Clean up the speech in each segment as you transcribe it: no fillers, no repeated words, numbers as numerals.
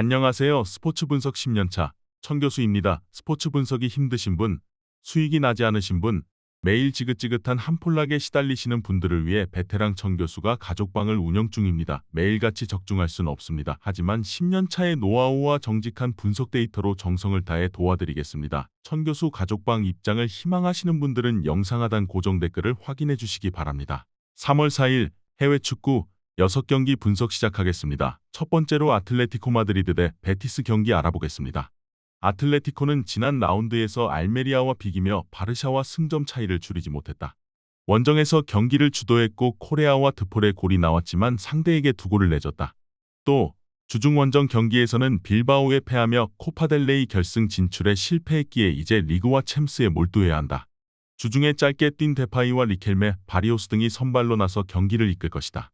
안녕하세요. 스포츠 분석 10년차 천교수입니다. 스포츠 분석이 힘드신 분, 수익이 나지 않으신 분, 매일 지긋지긋한 한폴락에 시달리시는 분들을 위해 베테랑 천교수가 가족방을 운영 중입니다. 매일같이 적중할 수는 없습니다. 하지만 10년차의 노하우와 정직한 분석 데이터로 정성을 다해 도와드리겠습니다. 천교수 가족방 입장을 희망하시는 분들은 영상 하단 고정 댓글을 확인해 주시기 바랍니다. 3월 4일 해외 축구 6경기 분석 시작하겠습니다. 첫 번째로 아틀레티코 마드리드 대 베티스 경기 알아보겠습니다. 아틀레티코는 지난 라운드에서 알메리아와 비기며 바르샤와 승점 차이를 줄이지 못했다. 원정에서 경기를 주도했고 코레아와 드폴의 골이 나왔지만 상대에게 2골을 내줬다. 또 주중 원정 경기에서는 빌바오에 패하며 코파델레이 결승 진출에 실패했기에 이제 리그와 챔스에 몰두해야 한다. 주중에 짧게 뛴 데파이와 리켈메, 바리오스 등이 선발로 나서 경기를 이끌 것이다.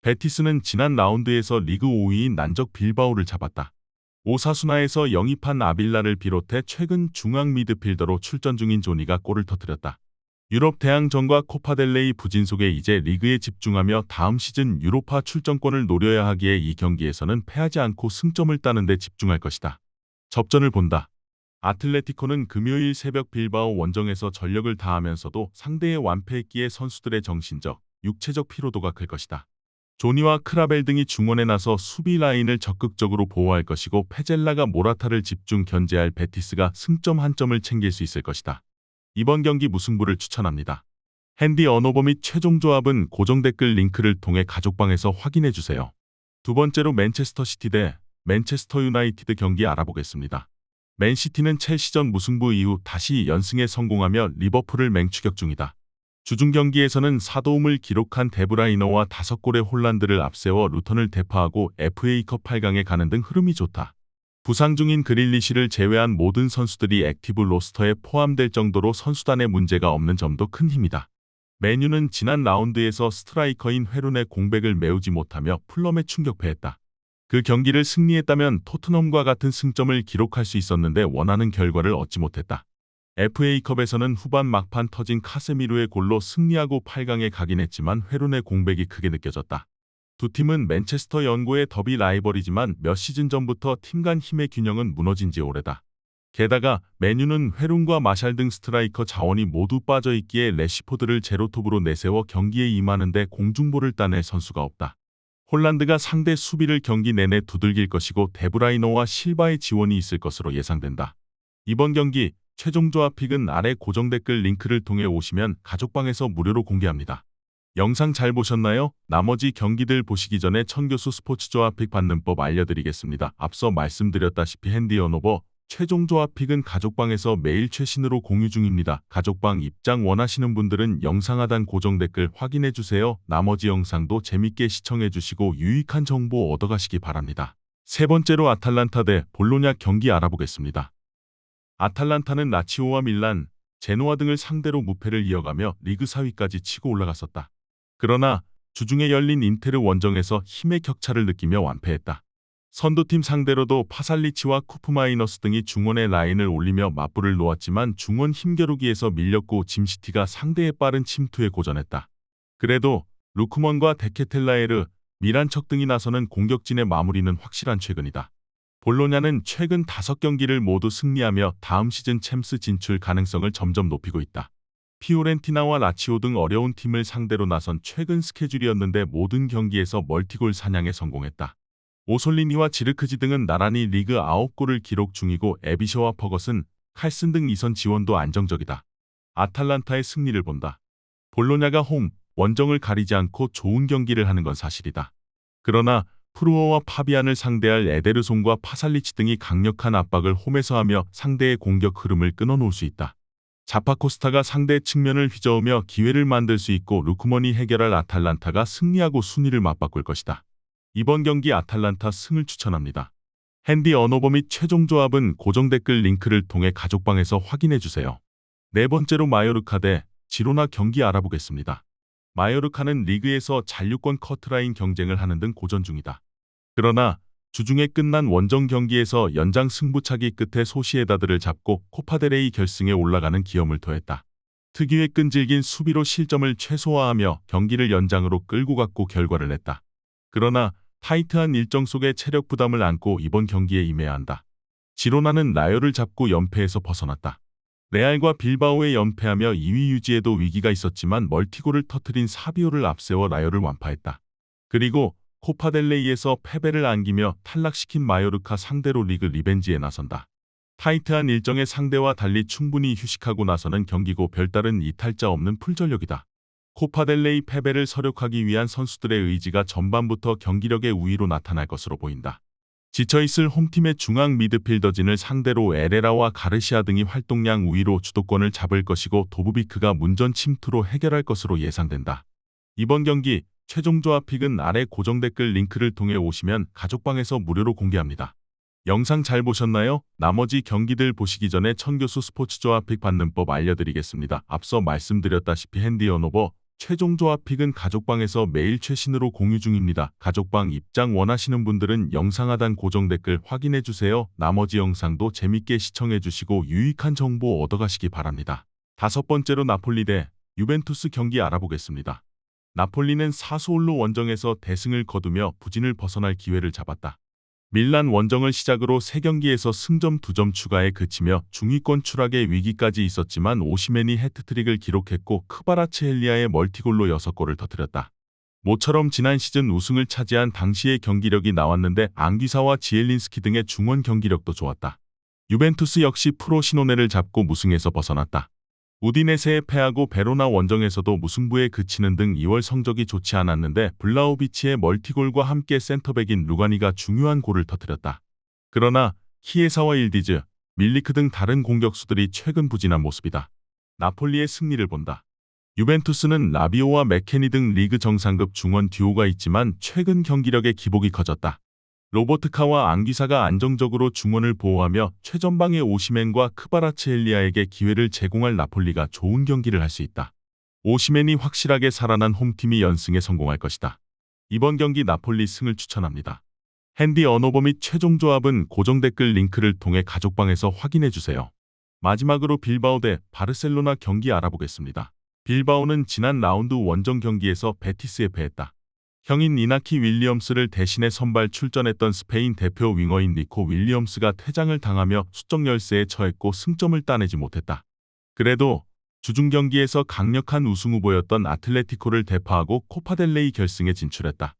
베티스는 지난 라운드에서 리그 5위인 난적 빌바오를 잡았다. 오사수나에서 영입한 아빌라를 비롯해 최근 중앙 미드필더로 출전 중인 조니가 골을 터뜨렸다. 유럽 대항전과 코파델레이 부진 속에 이제 리그에 집중하며 다음 시즌 유로파 출전권을 노려야 하기에 이 경기에서는 패하지 않고 승점을 따는 데 집중할 것이다. 접전을 본다. 아틀레티코는 금요일 새벽 빌바오 원정에서 전력을 다하면서도 상대의 완패했기에 선수들의 정신적, 육체적 피로도가 클 것이다. 조니와 크라벨 등이 중원에 나서 수비 라인을 적극적으로 보호할 것이고 페젤라가 모라타를 집중 견제할 베티스가 승점 한 점을 챙길 수 있을 것이다. 이번 경기 무승부를 추천합니다. 핸디 언어버 및 최종 조합은 고정 댓글 링크를 통해 가족방에서 확인해주세요. 두 번째로 맨체스터 시티 대 맨체스터 유나이티드 경기 알아보겠습니다. 맨시티는 첼시전 무승부 이후 다시 연승에 성공하며 리버풀을 맹추격 중이다. 주중 경기에서는 4도움을 기록한 데브라이너와 5골의 홀란드를 앞세워 루턴을 대파하고 FA컵 8강에 가는 등 흐름이 좋다. 부상 중인 그릴리시를 제외한 모든 선수들이 액티브 로스터에 포함될 정도로 선수단에 문제가 없는 점도 큰 힘이다. 맨유는 지난 라운드에서 스트라이커인 회룬의 공백을 메우지 못하며 풀럼에 충격패했다. 그 경기를 승리했다면 토트넘과 같은 승점을 기록할 수 있었는데 원하는 결과를 얻지 못했다. FA컵에서는 후반 막판 터진 카세미로의 골로 승리하고 8강에 가긴 했지만 회룬의 공백이 크게 느껴졌다. 두 팀은 맨체스터 연고의 더비 라이벌이지만 몇 시즌 전부터 팀 간 힘의 균형은 무너진 지 오래다. 게다가 맨유는 회룬과 마샬 등 스트라이커 자원이 모두 빠져있기에 레시포드를 제로톱으로 내세워 경기에 임하는데 공중볼을 따낼 선수가 없다. 홀란드가 상대 수비를 경기 내내 두들길 것이고 데브라이너와 실바의 지원이 있을 것으로 예상된다. 이번 경기 최종 조합 픽은 아래 고정 댓글 링크를 통해 오시면 가족방에서 무료로 공개합니다. 영상 잘 보셨나요? 나머지 경기들 보시기 전에 천교수 스포츠 조합 픽 받는 법 알려드리겠습니다. 앞서 말씀드렸다시피 핸디 언어버 최종 조합 픽은 가족방에서 매일 최신으로 공유 중입니다. 가족방 입장 원하시는 분들은 영상 하단 고정 댓글 확인해주세요. 나머지 영상도 재밌게 시청해주시고 유익한 정보 얻어가시기 바랍니다. 세 번째로 아탈란타 대 볼로냐 경기 알아보겠습니다. 아탈란타는 라치오와 밀란, 제노아 등을 상대로 무패를 이어가며 리그 4위까지 치고 올라갔었다. 그러나 주중에 열린 인테르 원정에서 힘의 격차를 느끼며 완패했다. 선두팀 상대로도 파살리치와 쿠프마이너스 등이 중원의 라인을 올리며 맞불을 놓았지만 중원 힘겨루기에서 밀렸고 짐시티가 상대의 빠른 침투에 고전했다. 그래도 루크먼과 데케텔라에르, 미란척 등이 나서는 공격진의 마무리는 확실한 최근이다. 볼로냐는 최근 5경기를 모두 승리하며 다음 시즌 챔스 진출 가능성을 점점 높이고 있다. 피오렌티나와 라치오 등 어려운 팀을 상대로 나선 최근 스케줄이었는데 모든 경기에서 멀티골 사냥에 성공했다. 오솔리니와 지르크지 등은 나란히 리그 9골을 기록 중이고 에비셔와 퍼거슨, 칼슨 등 이선 지원도 안정적이다. 아탈란타의 승리를 본다. 볼로냐가 원정을 가리지 않고 좋은 경기를 하는 건 사실이다. 그러나 프루어와 파비안을 상대할 에데르송과 파살리치 등이 강력한 압박을 홈에서 하며 상대의 공격 흐름을 끊어놓을 수 있다. 자파코스타가 상대 측면을 휘저으며 기회를 만들 수 있고 루크먼이 해결할 아탈란타가 승리하고 순위를 맞바꿀 것이다. 이번 경기 아탈란타 승을 추천합니다. 핸디 언어버 및 최종 조합은 고정 댓글 링크를 통해 가족방에서 확인해주세요. 네 번째로 마요르카 대 지로나 경기 알아보겠습니다. 마요르카는 리그에서 잔류권 커트라인 경쟁을 하는 등 고전 중이다. 그러나 주중에 끝난 원정 경기에서 연장 승부차기 끝에 소시에다드를 잡고 코파데레이 결승에 올라가는 기염을 더했다. 특유의 끈질긴 수비로 실점을 최소화하며 경기를 연장으로 끌고 갔고 결과를 냈다. 그러나 타이트한 일정 속에 체력 부담을 안고 이번 경기에 임해야 한다. 지로나는 라요를 잡고 연패에서 벗어났다. 레알과 빌바오에 연패하며 2위 유지에도 위기가 있었지만 멀티골을 터뜨린 사비오를 앞세워 라요를 완파했다. 그리고 코파델레이에서 패배를 안기며 탈락시킨 마요르카 상대로 리그 리벤지에 나선다. 타이트한 일정의 상대와 달리 충분히 휴식하고 나서는 경기고 별다른 이탈자 없는 풀전력이다. 코파델레이 패배를 서력하기 위한 선수들의 의지가 전반부터 경기력의 우위로 나타날 것으로 보인다. 지쳐있을 홈팀의 중앙 미드필더진을 상대로 에레라와 가르시아 등이 활동량 우위로 주도권을 잡을 것이고 도브비크가 문전 침투로 해결할 것으로 예상된다. 이번 경기 최종 조합픽은 아래 고정 댓글 링크를 통해 오시면 가족방에서 무료로 공개합니다. 영상 잘 보셨나요? 나머지 경기들 보시기 전에 천교수 스포츠 조합픽 받는 법 알려드리겠습니다. 앞서 말씀드렸다시피 핸디 언오버 최종 조합픽은 가족방에서 매일 최신으로 공유 중입니다. 가족방 입장 원하시는 분들은 영상 하단 고정 댓글 확인해주세요. 나머지 영상도 재밌게 시청해주시고 유익한 정보 얻어가시기 바랍니다. 5번째로 나폴리 대 유벤투스 경기 알아보겠습니다. 나폴리는 사수올로 원정에서 대승을 거두며 부진을 벗어날 기회를 잡았다. 밀란 원정을 시작으로 3경기에서 승점 2점 추가에 그치며 중위권 추락의 위기까지 있었지만 오시멘이 해트트릭을 기록했고 크바라츠헬리아의 멀티골로 6골을 터뜨렸다. 모처럼 지난 시즌 우승을 차지한 당시의 경기력이 나왔는데 앙귀사와 지엘린스키 등의 중원 경기력도 좋았다. 유벤투스 역시 프로시노네를 잡고 무승에서 벗어났다. 우디네세에 패하고 베로나 원정에서도 무승부에 그치는 등 2월 성적이 좋지 않았는데 블라우비치의 멀티골과 함께 센터백인 루가니가 중요한 골을 터뜨렸다. 그러나 키에사와 일디즈, 밀리크 등 다른 공격수들이 최근 부진한 모습이다. 나폴리의 승리를 본다. 유벤투스는 라비오와 맥케니 등 리그 정상급 중원 듀오가 있지만 최근 경기력의 기복이 커졌다. 로버트카와 앙귀사가 안정적으로 중원을 보호하며 최전방의 오시멘과 크바라츠헬리아에게 기회를 제공할 나폴리가 좋은 경기를 할 수 있다. 오시멘이 확실하게 살아난 홈팀이 연승에 성공할 것이다. 이번 경기 나폴리 승을 추천합니다. 핸디 언오버 및 최종 조합은 고정 댓글 링크를 통해 가족방에서 확인해주세요. 마지막으로 빌바오 대 바르셀로나 경기 알아보겠습니다. 빌바오는 지난 라운드 원정 경기에서 베티스에 패했다. 형인 이나키 윌리엄스를 대신해 선발 출전했던 스페인 대표 윙어인 니코 윌리엄스가 퇴장을 당하며 수적 열세에 처했고 승점을 따내지 못했다. 그래도 주중 경기에서 강력한 우승 후보였던 아틀레티코를 대파하고 코파델레이 결승에 진출했다.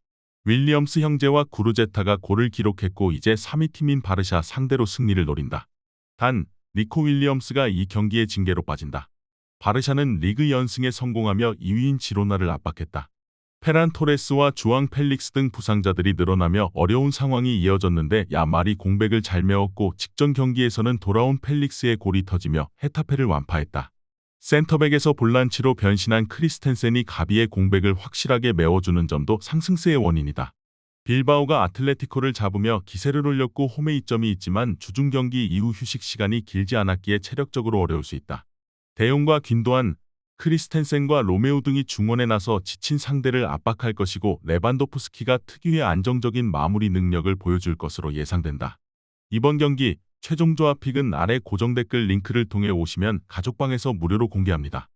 윌리엄스 형제와 구르제타가 골을 기록했고 이제 3위 팀인 바르샤 상대로 승리를 노린다. 단 니코 윌리엄스가 이 경기에 징계로 빠진다. 바르샤는 리그 연승에 성공하며 2위인 지로나를 압박했다. 페란 토레스와 주앙 펠릭스 등 부상자들이 늘어나며 어려운 상황이 이어졌는데 야말이 공백을 잘 메웠고 직전 경기에서는 돌아온 펠릭스의 골이 터지며 헤타페를 완파했다. 센터백에서 볼란치로 변신한 크리스텐센이 가비의 공백을 확실하게 메워주는 점도 상승세의 원인이다. 빌바오가 아틀레티코를 잡으며 기세를 올렸고 홈에 이점이 있지만 주중 경기 이후 휴식 시간이 길지 않았기에 체력적으로 어려울 수 있다. 대용과 귄도안, 크리스텐센과 로메오 등이 중원에 나서 지친 상대를 압박할 것이고 레반도프스키가 특유의 안정적인 마무리 능력을 보여줄 것으로 예상된다. 이번 경기 최종 조합픽은 아래 고정 댓글 링크를 통해 오시면 가족방에서 무료로 공개합니다.